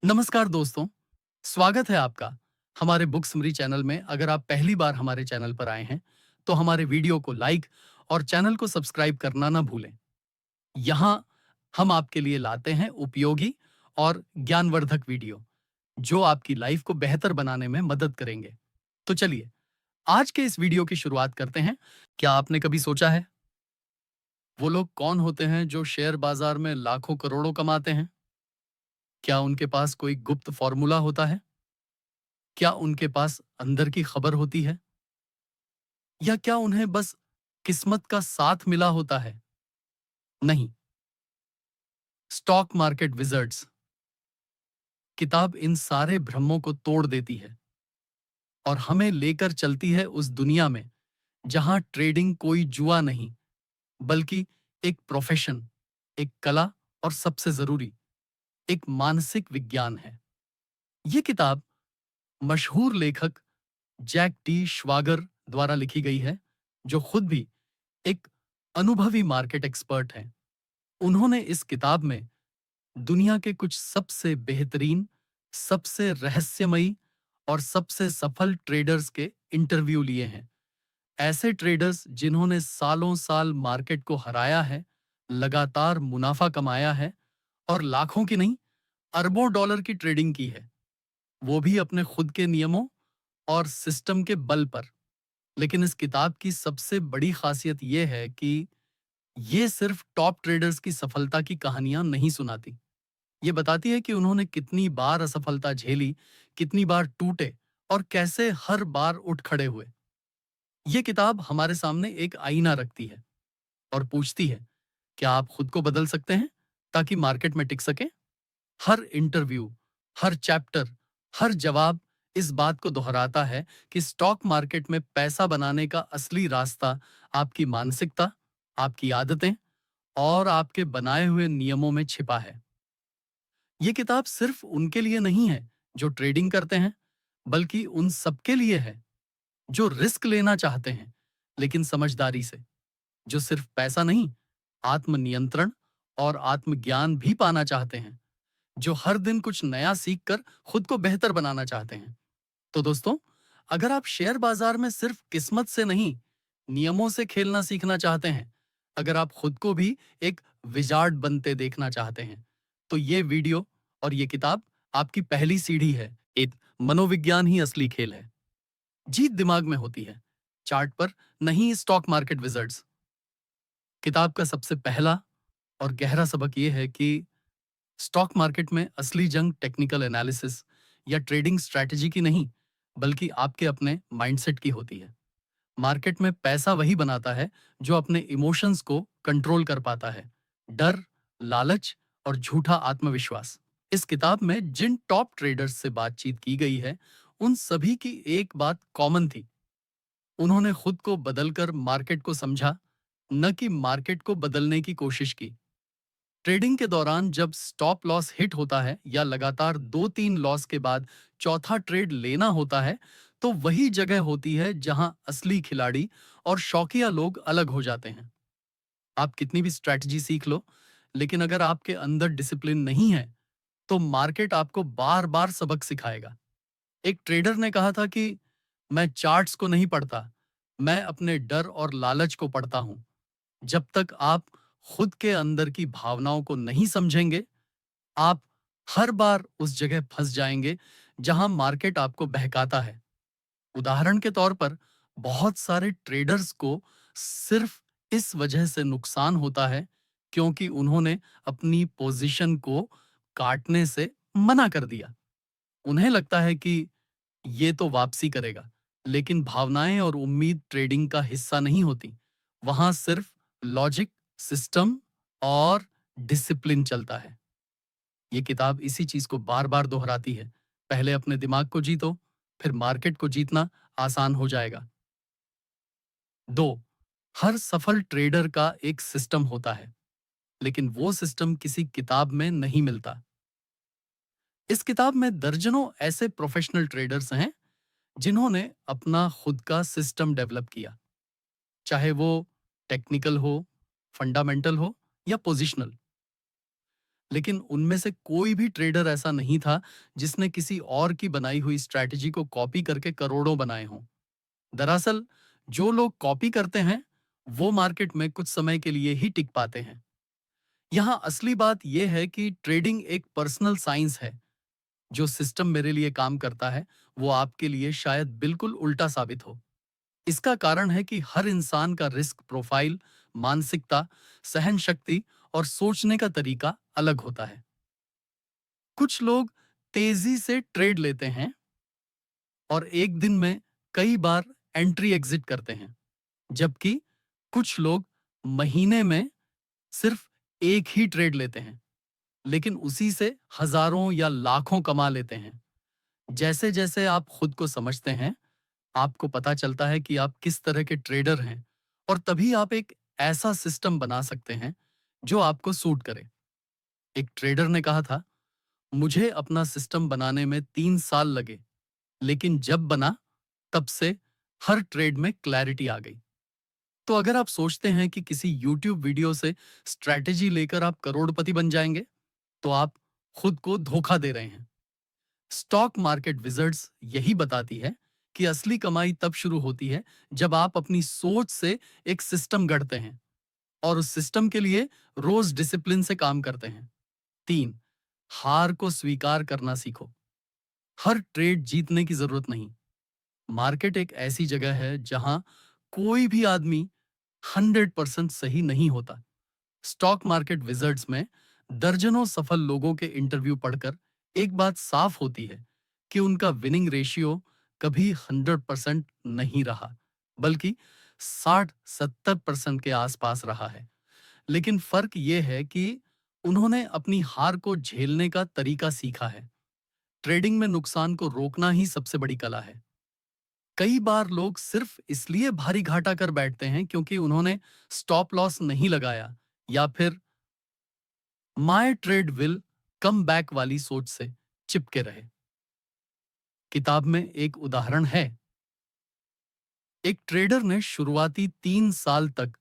नमस्कार दोस्तों, स्वागत है आपका हमारे बुक समरी चैनल में। अगर आप पहली बार हमारे चैनल पर आए हैं, तो हमारे वीडियो को लाइक और चैनल को सब्सक्राइब करना ना भूलें। यहाँ हम आपके लिए लाते हैं उपयोगी और ज्ञानवर्धक वीडियो, जो आपकी लाइफ को बेहतर बनाने में मदद करेंगे। तो चलिए, आज के इस वीडियो की शुरुआत करते हैं। क्या आपने कभी सोचा है, वो लोग कौन होते हैं जो शेयर बाजार में लाखों करोड़ों कमाते हैं? क्या उनके पास कोई गुप्त फॉर्मूला होता है? क्या उनके पास अंदर की खबर होती है, या क्या उन्हें बस किस्मत का साथ मिला होता है? नहीं। स्टॉक मार्केट विजर्ड्स किताब इन सारे भ्रमों को तोड़ देती है और हमें लेकर चलती है उस दुनिया में जहां ट्रेडिंग कोई जुआ नहीं, बल्कि एक प्रोफेशन, एक कला और सबसे जरूरी, एक मानसिक विज्ञान है। ये किताब मशहूर लेखक जैक डी श्वागर द्वारा लिखी गई है, जो खुद भी एक अनुभवी मार्केट एक्सपर्ट हैं। उन्होंने इस किताब में दुनिया के कुछ सबसे बेहतरीन, सबसे रहस्यमयी और सबसे सफल ट्रेडर्स के इंटरव्यू लिए हैं। ऐसे ट्रेडर्स जिन्होंने सालों साल मार्केट को हराया है, लगातार मुनाफा कमाया है और लाखों की नहीं, अरबों डॉलर की ट्रेडिंग की है, वो भी अपने खुद के नियमों और सिस्टम के बल पर। लेकिन इस किताब की सबसे बड़ी खासियत यह है कि ये सिर्फ टॉप ट्रेडर्स की सफलता की कहानियां नहीं सुनाती। ये बताती है कि उन्होंने कितनी बार असफलता झेली, कितनी बार टूटे और कैसे हर बार उठ खड़े हुए। ये किताब हमारे सामने एक आईना रखती है और पूछती है, क्या आप खुद को बदल सकते हैं ताकि मार्केट में टिक सके? हर इंटरव्यू, हर चैप्टर, हर जवाब इस बात को दोहराता है कि स्टॉक मार्केट में पैसा बनाने का असली रास्ता आपकी मानसिकता, आपकी आदतें और आपके बनाए हुए नियमों में छिपा है। ये किताब सिर्फ उनके लिए नहीं है जो ट्रेडिंग करते हैं, बल्कि उन सबके लिए है जो रिस्क लेना चाहते हैं, लेकिन समझदारी से, जो सिर्फ पैसा नहीं, आत्मनियंत्रण और आत्मज्ञान भी पाना चाहते हैं, जो हर दिन कुछ नया सीखकर खुद को बेहतर बनाना चाहते हैं। तो दोस्तों, अगर आप शेयर बाजार में सिर्फ किस्मत से नहीं, नियमों से खेलना सीखना चाहते हैं, अगर आप खुद को भी एक विजार्ड बनते देखना चाहते हैं, तो ये वीडियो और ये किताब आपकी पहली सीढ़ी है। एक मनोविज्ञान ही असली खेल है। जीत दिमाग में होती है, चार्ट पर नहीं। स्टॉक मार्केट विजर्ड्स किताब का सबसे पहला और गहरा सबक यह है कि स्टॉक मार्केट में असली जंग टेक्निकल एनालिसिस या ट्रेडिंग स्ट्रैटेजी की नहीं, बल्कि आपके अपने माइंडसेट की होती है। मार्केट में पैसा वही बनाता है जो अपने इमोशंस को कंट्रोल कर पाता है। डर, लालच और झूठा आत्मविश्वास। इस किताब में जिन टॉप ट्रेडर्स से बातचीत की गई है, उन सभी की एक बात कॉमन थी। उन्होंने खुद को बदलकर मार्केट को समझा, न कि मार्केट को बदलने की कोशिश की। ट्रेडिंग के दौरान जब स्टॉप लॉस हिट होता है या लगातार 2-3 लॉस के बाद चौथा ट्रेड लेना होता है, तो वही जगह होती है जहां असली खिलाड़ी और शौकिया लोग अलग हो जाते हैं। आप कितनी भी स्ट्रैटेजी सीख लो, लेकिन अगर आपके अंदर डिसिप्लिन नहीं है, तो मार्केट आपको बार-बार सबक सिखाएगा। एक ट्रेडर ने कहा था कि मैं चार्ट्स को नहीं पढ़ता, मैं अपने डर और लालच को पढ़ता हूं। जब तक आप खुद के अंदर की भावनाओं को नहीं समझेंगे, आप हर बार उस जगह फंस जाएंगे जहां मार्केट आपको बहकाता है। उदाहरण के तौर पर, बहुत सारे ट्रेडर्स को सिर्फ इस वजह से नुकसान होता है क्योंकि उन्होंने अपनी पोजीशन को काटने से मना कर दिया। उन्हें लगता है कि ये तो वापसी करेगा, लेकिन भावनाएं और उम्मीद ट्रेडिंग का हिस्सा नहीं होती। वहां सिर्फ लॉजिक, सिस्टम और डिसिप्लिन चलता है। ये किताब इसी चीज को बार बार दोहराती है। पहले अपने दिमाग को जीतो, फिर मार्केट को जीतना आसान हो जाएगा। 2, हर सफल ट्रेडर का एक सिस्टम होता है, लेकिन वो सिस्टम किसी किताब में नहीं मिलता। इस किताब में दर्जनों ऐसे प्रोफेशनल ट्रेडर्स हैं जिन्होंने अपना खुद का सिस्टम डेवलप किया, चाहे वो टेक्निकल हो, फंडामेंटल हो या पोजिशनल। लेकिन उनमें से कोई भी ट्रेडर ऐसा नहीं था जिसने किसी और की बनाई हुई स्ट्रैटेजी को कॉपी करके करोड़ों बनाए हों। दरअसल जो लोग कॉपी करते हैं वो मार्केट में कुछ समय के लिए ही टिक पाते हैं। यहाँ असली बात यह है कि ट्रेडिंग एक पर्सनल साइंस है। जो सिस्टम मेरे लिए काम करता है वो आपके लिए शायद बिल्कुल उल्टा साबित हो। इसका कारण है कि हर इंसान का रिस्क प्रोफाइल, मानसिकता, सहन शक्ति और सोचने का तरीका अलग होता है। कुछ लोग तेजी से ट्रेड लेते हैं और एक दिन में कई बार एंट्री एग्जिट करते हैं, जबकि कुछ लोग महीने में सिर्फ एक ही ट्रेड लेते हैं, लेकिन उसी से हजारों या लाखों कमा लेते हैं। जैसे जैसे आप खुद को समझते हैं, आपको पता चलता है कि आप किस तरह के ट्रेडर हैं, और तभी आप एक ऐसा सिस्टम बना सकते हैं जो आपको सूट करे। एक ट्रेडर ने कहा था, मुझे अपना सिस्टम बनाने में 3 साल लगे, लेकिन जब बना तब से हर ट्रेड में क्लैरिटी आ गई। तो अगर आप सोचते हैं कि किसी यूट्यूब वीडियो से स्ट्रैटेजी लेकर आप करोड़पति बन जाएंगे, तो आप खुद को धोखा दे रहे हैं। स्टॉक मार्केट विजर्ड्स यही बताती है कि असली कमाई तब शुरू होती है जब आप अपनी सोच से एक सिस्टम गढ़ते हैं और उस सिस्टम के लिए रोज डिसिप्लिन से काम करते हैं। 3, हार को स्वीकार करना सीखो। हर ट्रेड जीतने की जरूरत नहीं। मार्केट एक ऐसी जगह है जहां कोई भी आदमी 100% सही नहीं होता। स्टॉक मार्केट विजर्ड्स में दर्जनों सफल लोगों के इंटरव्यू पढ़कर एक बात साफ होती है कि उनका विनिंग रेशियो कभी 100% नहीं रहा, बल्कि 60-70% के आसपास रहा है। लेकिन फर्क यह है कि उन्होंने अपनी हार को झेलने का तरीका सीखा है। ट्रेडिंग में नुकसान को रोकना ही सबसे बड़ी कला है। कई बार लोग सिर्फ इसलिए भारी घाटा कर बैठते हैं क्योंकि उन्होंने स्टॉप लॉस नहीं लगाया, या फिर my trade will come back वाली सोच से चिपके रहे। किताब में एक उदाहरण है। एक ट्रेडर ने शुरुआती 3 साल तक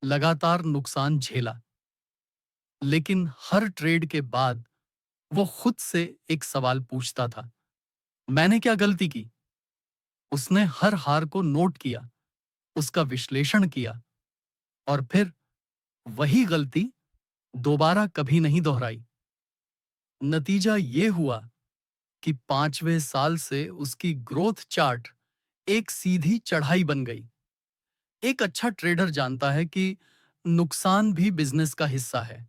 लगातार नुकसान झेला, लेकिन हर ट्रेड के बाद वो खुद से एक सवाल पूछता था, मैंने क्या गलती की? उसने हर हार को नोट किया, उसका विश्लेषण किया और फिर वही गलती दोबारा कभी नहीं दोहराई। नतीजा ये हुआ कि 5वें साल से उसकी ग्रोथ चार्ट एक सीधी चढ़ाई बन गई। एक अच्छा ट्रेडर जानता है कि नुकसान भी बिजनेस का हिस्सा है।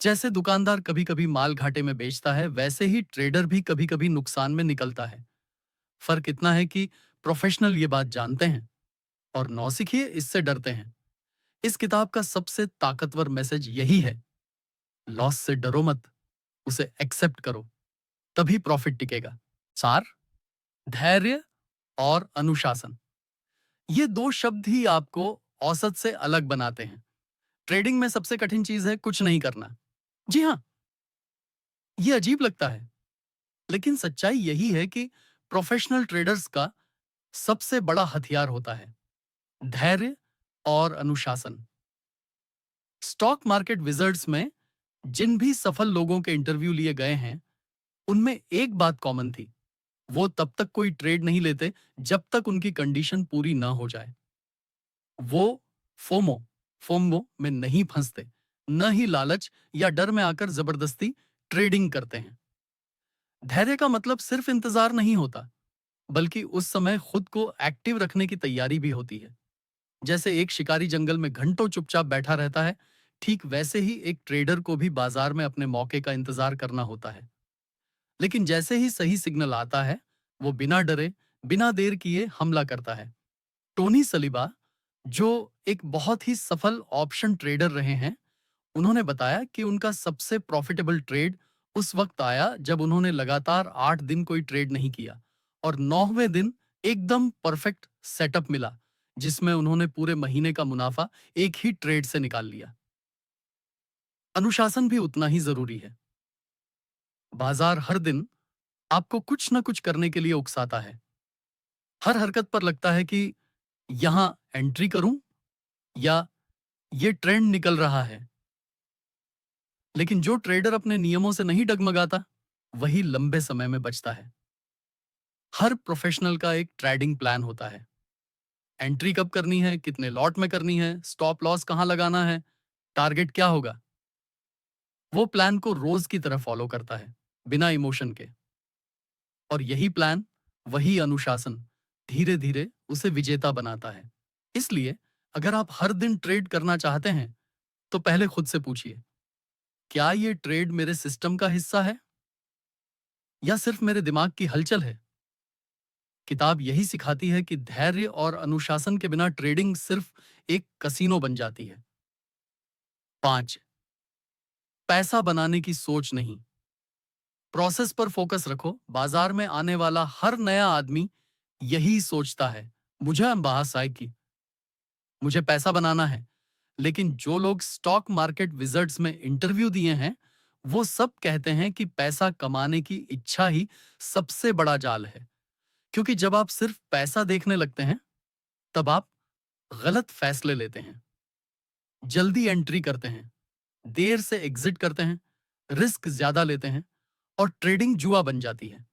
जैसे दुकानदार कभी-कभी माल घाटे में बेचता है, वैसे ही ट्रेडर भी कभी-कभी नुकसान में निकलता है। फर्क इतना है कि प्रोफेशनल ये बात जानते हैं और नौसिखिए इससे डरते हैं। इस किताब का सबसे ताकतवर मैसेज यही है, लॉस से डरो मत, उसे एक्सेप्ट करो, तभी प्रॉफिट टिकेगा। सार, धैर्य और अनुशासन, ये दो शब्द ही आपको औसत से अलग बनाते हैं। ट्रेडिंग में सबसे कठिन चीज है कुछ नहीं करना। जी हाँ, ये अजीब लगता है, लेकिन सच्चाई यही है कि प्रोफेशनल ट्रेडर्स का सबसे बड़ा हथियार होता है धैर्य और अनुशासन। स्टॉक मार्केट विजर्ड्स में जिन भी सफल लोगों के इंटरव्यू लिए गए हैं, उनमें एक बात कॉमन थी, वो तब तक कोई ट्रेड नहीं लेते जब तक उनकी कंडीशन पूरी ना हो जाए। वो फोमो फोमो में नहीं फंसते, न ही लालच या डर में आकर जबरदस्ती ट्रेडिंग करते हैं। धैर्य का मतलब सिर्फ इंतजार नहीं होता, बल्कि उस समय खुद को एक्टिव रखने की तैयारी भी होती है। जैसे एक शिकारी जंगल में घंटों चुपचाप बैठा रहता है, ठीक वैसे ही एक ट्रेडर को भी बाजार में अपने मौके का इंतजार करना होता है। लेकिन जैसे ही सही सिग्नल आता है, वो बिना डरे, बिना देर किए हमला करता है। टोनी सलीबा, जो एक बहुत ही सफल ऑप्शन ट्रेडर रहे हैं, उन्होंने बताया कि उनका सबसे प्रॉफिटेबल ट्रेड उस वक्त आया जब उन्होंने लगातार 8 दिन कोई ट्रेड नहीं किया और 9वें दिन एकदम परफेक्ट सेटअप मिला, जिसमें उन्होंने पूरे महीने का मुनाफा एक ही ट्रेड से निकाल लिया। अनुशासन भी उतना ही जरूरी है। बाजार हर दिन आपको कुछ न कुछ करने के लिए उकसाता है। हर हरकत पर लगता है कि यहां एंट्री करूं या ये ट्रेंड निकल रहा है। लेकिन जो ट्रेडर अपने नियमों से नहीं डगमगाता, वही लंबे समय में बचता है। हर प्रोफेशनल का एक ट्रेडिंग प्लान होता है। एंट्री कब करनी है, कितने लॉट में करनी है, स्टॉप लॉस कहां लगाना है, टारगेट क्या होगा। वो प्लान को रोज की तरह फॉलो करता है, बिना इमोशन के। और यही प्लान, वही अनुशासन, धीरे धीरे उसे विजेता बनाता है। इसलिए अगर आप हर दिन ट्रेड करना चाहते हैं, तो पहले खुद से पूछिए, क्या ये ट्रेड मेरे सिस्टम का हिस्सा है या सिर्फ मेरे दिमाग की हलचल है। किताब यही सिखाती है कि धैर्य और अनुशासन के बिना ट्रेडिंग सिर्फ एक कसीनो बन जाती है। 5, पैसा बनाने की सोच नहीं, प्रोसेस पर फोकस रखो। बाजार में आने वाला हर नया आदमी यही सोचता है, मुझे बाहर आय की, मुझे पैसा बनाना है। लेकिन जो लोग स्टॉक मार्केट विजर्ड्स में इंटरव्यू दिए हैं, वो सब कहते हैं कि पैसा कमाने की इच्छा ही सबसे बड़ा जाल है। क्योंकि जब आप सिर्फ पैसा देखने लगते हैं, तब आप गलत फैसले लेते हैं, जल्दी एंट्री करते हैं, देर से एग्जिट करते हैं, रिस्क ज्यादा लेते हैं और ट्रेडिंग जुआ बन जाती है।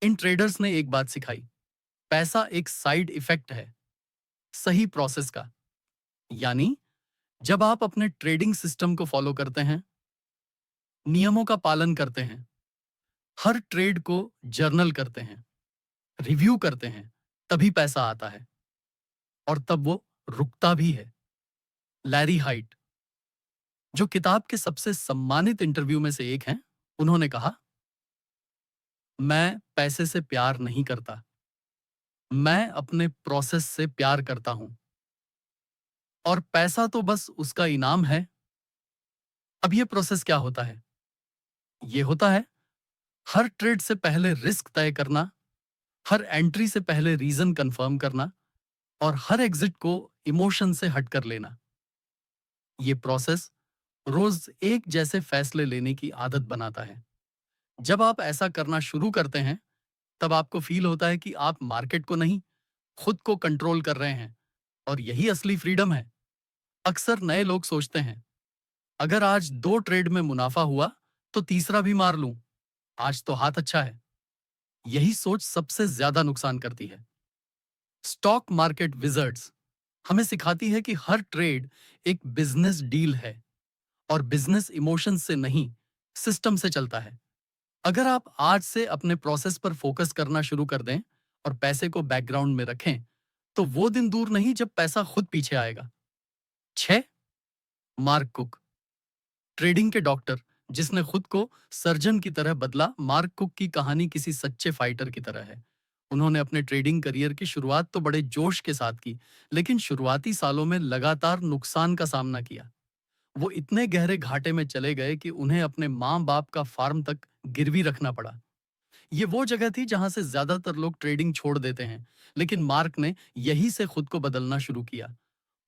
इन ट्रेडर्स ने एक बात सिखाई, पैसा एक साइड इफेक्ट है सही प्रोसेस का। यानी जब आप अपने ट्रेडिंग सिस्टम को फॉलो करते हैं, नियमों का पालन करते हैं, हर ट्रेड को जर्नल करते हैं, रिव्यू करते हैं, तभी पैसा आता है। और तब वो रुकता भी है। लैरी हाइट, जो किताब के सबसे सम्मानित इंटरव्यू में से एक हैं, उन्होंने कहा, मैं पैसे से प्यार नहीं करता, मैं अपने प्रोसेस से प्यार करता हूं। और पैसा तो बस उसका इनाम है। अब ये प्रोसेस क्या होता है? ये होता है हर ट्रेड से पहले रिस्क तय करना, हर एंट्री से पहले रीजन कंफर्म करना और हर एग्जिट को इमोशन से हटकर लेना। ये प्रोसेस रोज एक जैसे फैसले लेने की आदत बनाता है। जब आप ऐसा करना शुरू करते हैं, तब आपको फील होता है कि आप मार्केट को नहीं, खुद को कंट्रोल कर रहे हैं। और यही असली फ्रीडम है। अक्सर नए लोग सोचते हैं, अगर आज 2 ट्रेड में मुनाफा हुआ, तो तीसरा भी मार लूं, आज तो हाथ अच्छा है। यही सोच सबसे ज्यादा नुकसान करती है। स्टॉक मार्केट विजर्ड्स हमें सिखाती है कि हर ट्रेड एक बिजनेस डील है और बिजनेस इमोशन से नहीं, सिस्टम से चलता है। अगर आप आज से अपने प्रोसेस पर फोकस करना शुरू कर दें और पैसे को बैकग्राउंड में रखें, तो वो दिन दूर नहीं जब पैसा खुद पीछे आएगा। 6, मार्क कुक, ट्रेडिंग के डॉक्टर जिसने खुद को सर्जन की तरह बदला। मार्क कुक की कहानी किसी सच्चे फाइटर की तरह है। उन्होंने अपने ट्रेडिंग करियर की शुरुआत तो बड़े जोश के साथ की, लेकिन शुरुआती सालों में लगातार नुकसान का सामना किया। वो इतने गहरे घाटे में चले गए कि उन्हें अपने माँ बाप का फार्म तक गिरवी रखना पड़ा। ये वो जगह थी जहां से ज्यादातर लोग ट्रेडिंग छोड़ देते हैं, लेकिन मार्क ने यही से खुद को बदलना शुरू किया।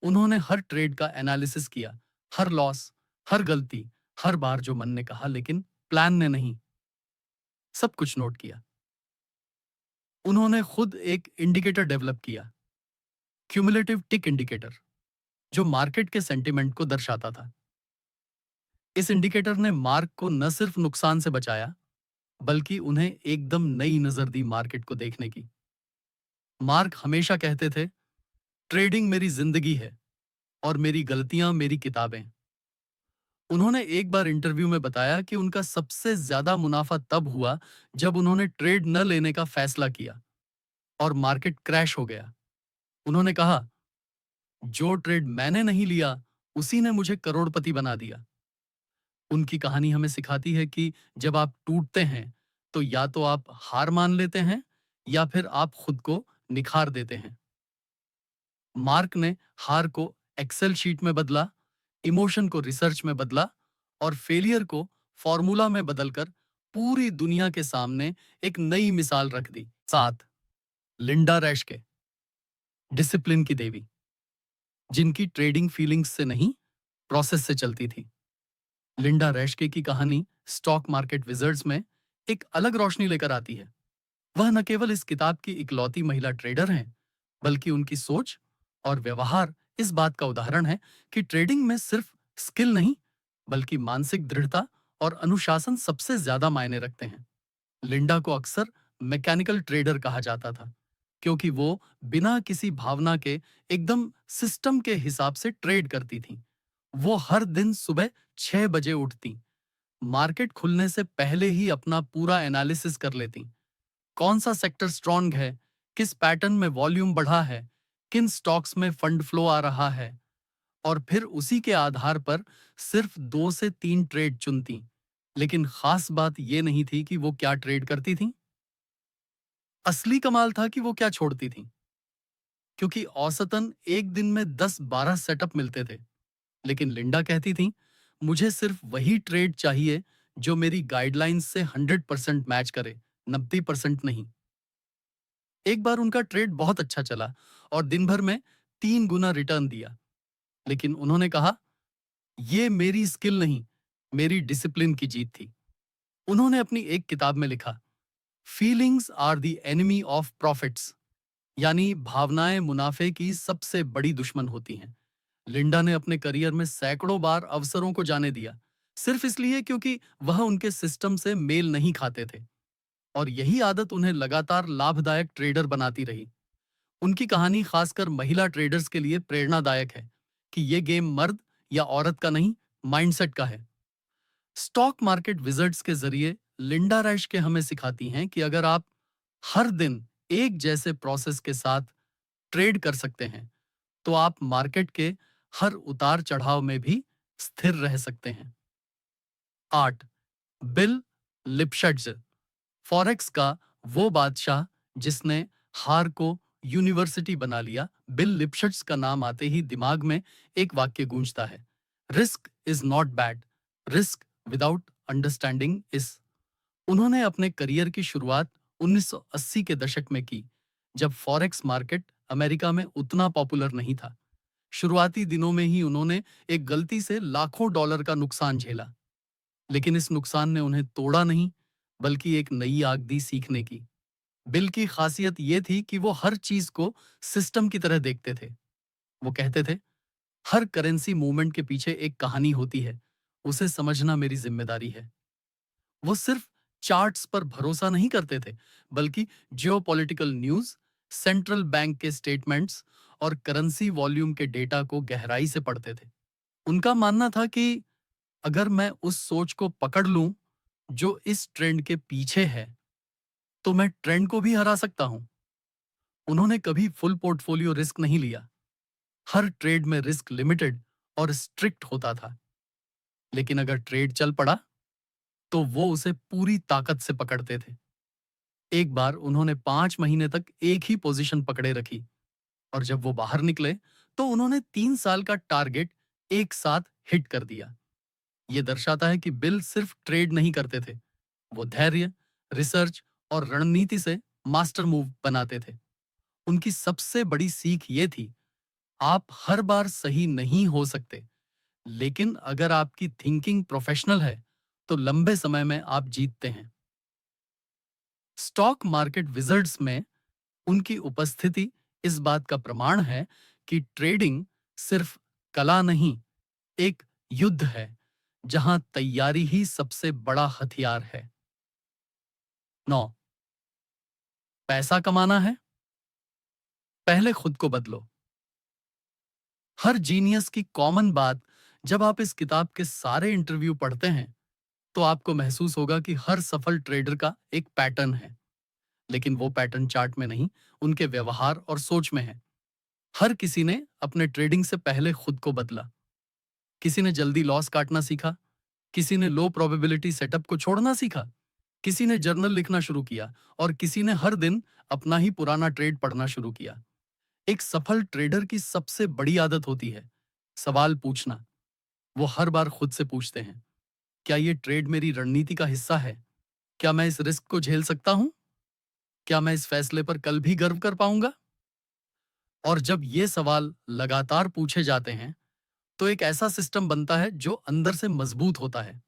उन्होंने हर ट्रेड का एनालिसिस किया, हर लॉस, हर गलती, हर बार जो मन ने कहा लेकिन प्लान ने नहीं, सब कुछ नोट किया। उन्होंने खुद एक इंडिकेटर डेवलप किया, क्यूमुलेटिव टिक इंडिकेटर, जो मार्केट के सेंटिमेंट को दर्शाता था। इस इंडिकेटर ने मार्क को न सिर्फ नुकसान से बचाया, बल्कि उन्हें एकदम नई नजर दी मार्केट को देखने की। मार्क हमेशा कहते थे, ट्रेडिंग मेरी जिंदगी है और मेरी गलतियां मेरी किताबें। उन्होंने एक बार इंटरव्यू में बताया कि उनका सबसे ज्यादा मुनाफा तब हुआ जब उन्होंने ट्रेड न लेने का फैसला किया और मार्केट क्रैश हो गया। उन्होंने कहा, जो ट्रेड मैंने नहीं लिया, उसी ने मुझे करोड़पति बना दिया। उनकी कहानी हमें सिखाती है कि जब आप टूटते हैं, तो या तो आप हार मान लेते हैं या फिर आप खुद को निखार देते हैं। मार्क ने हार को एक्सेल शीट में बदला, इमोशन को रिसर्च में बदला और फेलियर को फॉर्मूला में बदलकर पूरी दुनिया के सामने एक नई मिसाल रख दी। 7, लिंडा रैश्के, डिसिप्लिन की देवी, जिनकी ट्रेडिंग फीलिंग्स से नहीं, प्रोसेस से चलती थी। लिंडा रैश्के की कहानी स्टॉक मार्केट विजर्ड्स में एक अलग रोशनी लेकर आती है। वह न केवल इस किताब की इकलौती महिला ट्रेडर हैं, बल्कि उनकी सोच और व्यवहार इस बात का उदाहरण है कि ट्रेडिंग में सिर्फ स्किल नहीं, बल्कि मानसिक दृढ़ता और अनुशासन सबसे ज्यादा मायने रखते हैं। लिंडा को अक्सर मैकेनिकल ट्रेडर कहा जाता था, क्योंकि वो बिना किसी भावना के एकदम सिस्टम के हिसाब से ट्रेड करती थी। वो हर दिन सुबह 6 बजे उठती, मार्केट खुलने से पहले ही अपना पूरा एनालिसिस कर लेती। कौन सा सेक्टर स्ट्रांग है, किस पैटर्न में वॉल्यूम बढ़ा है, किन स्टॉक्स में फंड फ्लो आ रहा है, और फिर उसी के आधार पर सिर्फ 2 से 3 ट्रेड चुनती। लेकिन खास बात यह नहीं थी कि वो क्या ट्रेड करती थी, असली कमाल था कि वो क्या छोड़ती थी। क्योंकि औसतन एक दिन में 10-12 सेटअप मिलते थे, लेकिन लिंडा कहती थी, मुझे सिर्फ वही ट्रेड चाहिए जो मेरी गाइडलाइंस से 100% मैच करे, 90% नहीं। एक बार उनका ट्रेड बहुत अच्छा चला और दिन भर में 3 गुना रिटर्न दिया, लेकिन उन्होंने कहा, ये मेरी स्किल नहीं, मेरी डिसिप्लिन की जीत थी। उन्होंने अपनी एक किताब में लिखा, feelings are the enemy of profits, यानी भावनाएं मुनाफे की सबसे बड़ी दुश्मन होती हैं। लिंडा ने अपने करियर में सैकड़ों बार अवसरों को जाने दिया, सिर्फ इसलिए क्योंकि वह उनके सिस्टम से मेल नहीं खाते थे, और यही आदत उन्हें लगातार लाभदायक ट्रेडर बनाती रही। उनकी कहानी खासकर महिला ट्रेडर्स के लिए प्रेरणादायक है कि ये गेम मर्द या औरत का नहीं, माइंडसेट का है। स्टॉक मार्केट विजर्ड्स के जरिए लिंडा रैश के हमें सिखाती हैं कि अगर आप हर दिन एक जैसे प्रोसेस के साथ ट्रेड कर सकते हैं, तो आप मार्केट के हर उतार चढ़ाव में भी स्थिर रह सकते हैं। 8. बिल लिपशट्ज, फॉरेक्स का वो बादशाह जिसने हार को यूनिवर्सिटी बना लिया। बिल लिपशट्स का नाम आते ही दिमाग में एक वाक्य गूंजता है, risk is not bad, risk without understanding is. उन्होंने अपने करियर की शुरुआत 1980 के दशक में की, जब फॉरेक्स मार्केट अमेरिका में उतना पॉपुलर नहीं था। शुरुआती दिनों में ही उन्होंने एक गलती से लाखों डॉलर का नुकसान झेला, लेकिन इस नुकसान ने उन्हें तोड़ा नहीं, बल्कि एक नई आग दी सीखने की। बिल की खासियत ये थी कि वो हर चीज को सिस्टम की तरह देखते थे। वो कहते थे, हर करेंसी मूवमेंट के पीछे एक कहानी होती है, उसे समझना मेरी जिम्मेदारी है। वो सिर्फ चार्ट्स पर भरोसा नहीं करते थे, बल्कि जियोपॉलिटिकल न्यूज, सेंट्रल बैंक के स्टेटमेंट्स और करेंसी वॉल्यूम के डेटा को गहराई से पढ़ते थे। उनका मानना था कि अगर मैं उस सोच को पकड़ लूं जो इस ट्रेंड के पीछे है, तो मैं ट्रेंड को भी हरा सकता हूं। उन्होंने कभी फुल पोर्टफोलियो रिस्क नहीं लिया। हर ट्रेड में रिस्क लिमिटेड और स्ट्रिक्ट होता था, लेकिन अगर ट्रेड चल पड़ा, तो वो उसे पूरी ताकत से पकड़ते थे। एक बार उन्होंने 5 महीने तक एक ही पोजीशन पकड़े रखी, और जब वो बाहर निकले, तो उन्होंने 3 साल का टारगेट एक साथ हिट कर दिया। ये दर्शाता है कि बिल सिर्फ ट्रेड नहीं करते थे, वो धैर्य, रिसर्च और रणनीति से मास्टर मूव बनाते थे। उनकी सबसे बड़ी सीख ये थी, आप हर बार सही नहीं हो सकते, लेकिन अगर आपकी थिंकिंग प्रोफेशनल है, तो लंबे समय में आप जीतते हैं। स्टॉक मार्केट विजर्ड्स में उनकी उपस्थिति इस बात का प्रमाण है कि ट्रेडिंग सिर्फ कला नहीं, एक युद्ध है जहां तैयारी ही सबसे बड़ा हथियार है। 9. पैसा कमाना है, पहले खुद को बदलो। हर जीनियस की कॉमन बात, जब आप इस किताब के सारे इंटरव्यू पढ़ते हैं, तो आपको महसूस होगा कि हर सफल ट्रेडर का एक पैटर्न है, लेकिन वो पैटर्न चार्ट में नहीं, उनके व्यवहार और सोच में है। हर किसी ने अपने ट्रेडिंग से पहले खुद को बदला। किसी ने जल्दी लॉस काटना सीखा, किसी ने लो प्रोबेबिलिटी सेटअप को छोड़ना सीखा, किसी ने जर्नल लिखना शुरू किया, और किसी ने हर दिन अपना ही पुराना ट्रेड पढ़ना शुरू किया। एक सफल ट्रेडर की सबसे बड़ी आदत होती है सवाल पूछना। वो हर बार खुद से पूछते हैं, क्या ये ट्रेड मेरी रणनीति का हिस्सा है? क्या मैं इस रिस्क को झेल सकता हूं? क्या मैं इस फैसले पर कल भी गर्व कर पाऊंगा? और जब ये सवाल लगातार पूछे जाते हैं, तो एक ऐसा सिस्टम बनता है जो अंदर से मजबूत होता है।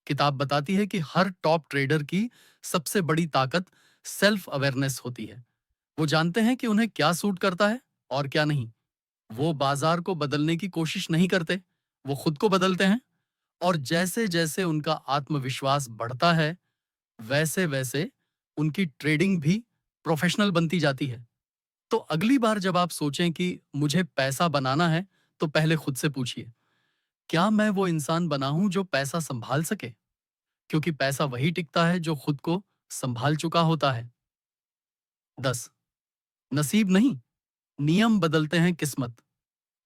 किताब बताती है कि हर टॉप ट्रेडर की सबसे बड़ी ताकत सेल्फ अवेयरनेस होती है। वो जानते हैं कि उन्हें क्या सूट करता है और क्या नहीं। वो बाजार को बदलने की कोशिश नहीं करते, वो खुद को बदलते हैं। और जैसे जैसे उनका आत्मविश्वास बढ़ता है, वैसे वैसे उनकी ट्रेडिंग भी प्रोफेशनल बनती जाती है। तो अगली बार जब आप सोचें कि मुझे पैसा बनाना है, तो पहले खुद से पूछिए, क्या मैं वो इंसान बना हूं जो पैसा संभाल सके? क्योंकि पैसा वही टिकता है जो खुद को संभाल चुका होता है। 10. नसीब नहीं, नियम बदलते हैं किस्मत।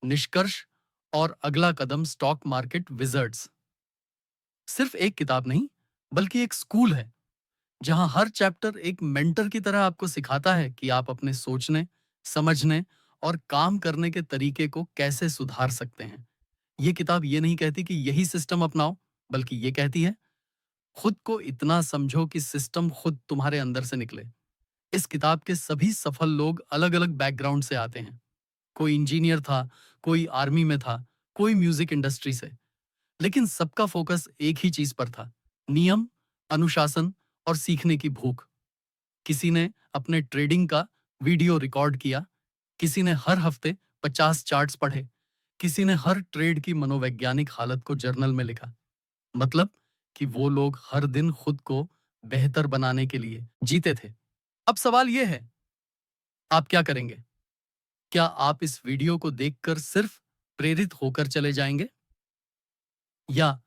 निष्कर्ष और अगला कदम स्टॉक मार्केट विजर्ड्स सिर्फ एक किताब नहीं, बल्कि एक स्कूल है जहां हर चैप्टर एक मेंटर की तरह आपको सिखाता है कि आप अपने सोचने, समझने और काम करने के तरीके को कैसे सुधार सकते हैं। ये किताब ये नहीं कहती कि यही सिस्टम अपनाओ, बल्कि ये कहती है खुद को इतना समझो कि सिस्टम खुद तुम्हारे अंदर से निकले। इस किताब के सभी सफल लोग अलग-अलग बैकग्राउंड से आते हैं। कोई इंजीनियर था, कोई आर्मी में था, कोई म्यूजिक इंडस्ट्री से, लेकिन सबका फोकस एक ही चीज पर था, नियम, अनुशासन और सीखने की भूख। किसी ने अपने ट्रेडिंग का वीडियो रिकॉर्ड किया, किसी ने हर हफ्ते 50 चार्ट्स पढ़े, किसी ने हर ट्रेड की मनोवैज्ञानिक हालत को जर्नल में लिखा। मतलब कि वो लोग हर दिन खुद को बेहतर बनाने के लिए जीते थे। अब सवाल यह है, आप क्या करेंगे? क्या आप इस वीडियो को देखकर सिर्फ प्रेरित होकर चले जाएंगे, या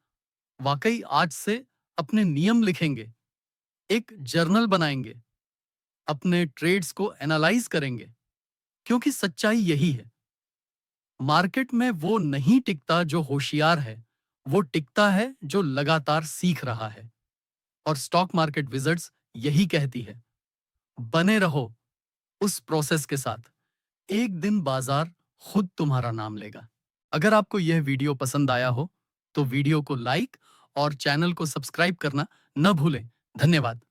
वाकई आज से अपने नियम लिखेंगे, एक जर्नल बनाएंगे, अपने ट्रेड्स को एनालाइज करेंगे? क्योंकि सच्चाई यही है, मार्केट में वो नहीं टिकता जो होशियार है, वो टिकता है जो लगातार सीख रहा है। और स्टॉक मार्केट विजर्ड्स यही कहती है, बने रहो उस प्रोसेस के साथ, एक दिन बाजार खुद तुम्हारा नाम लेगा। अगर आपको यह वीडियो पसंद आया हो, तो वीडियो को लाइक और चैनल को सब्सक्राइब करना न भूलें। धन्यवाद।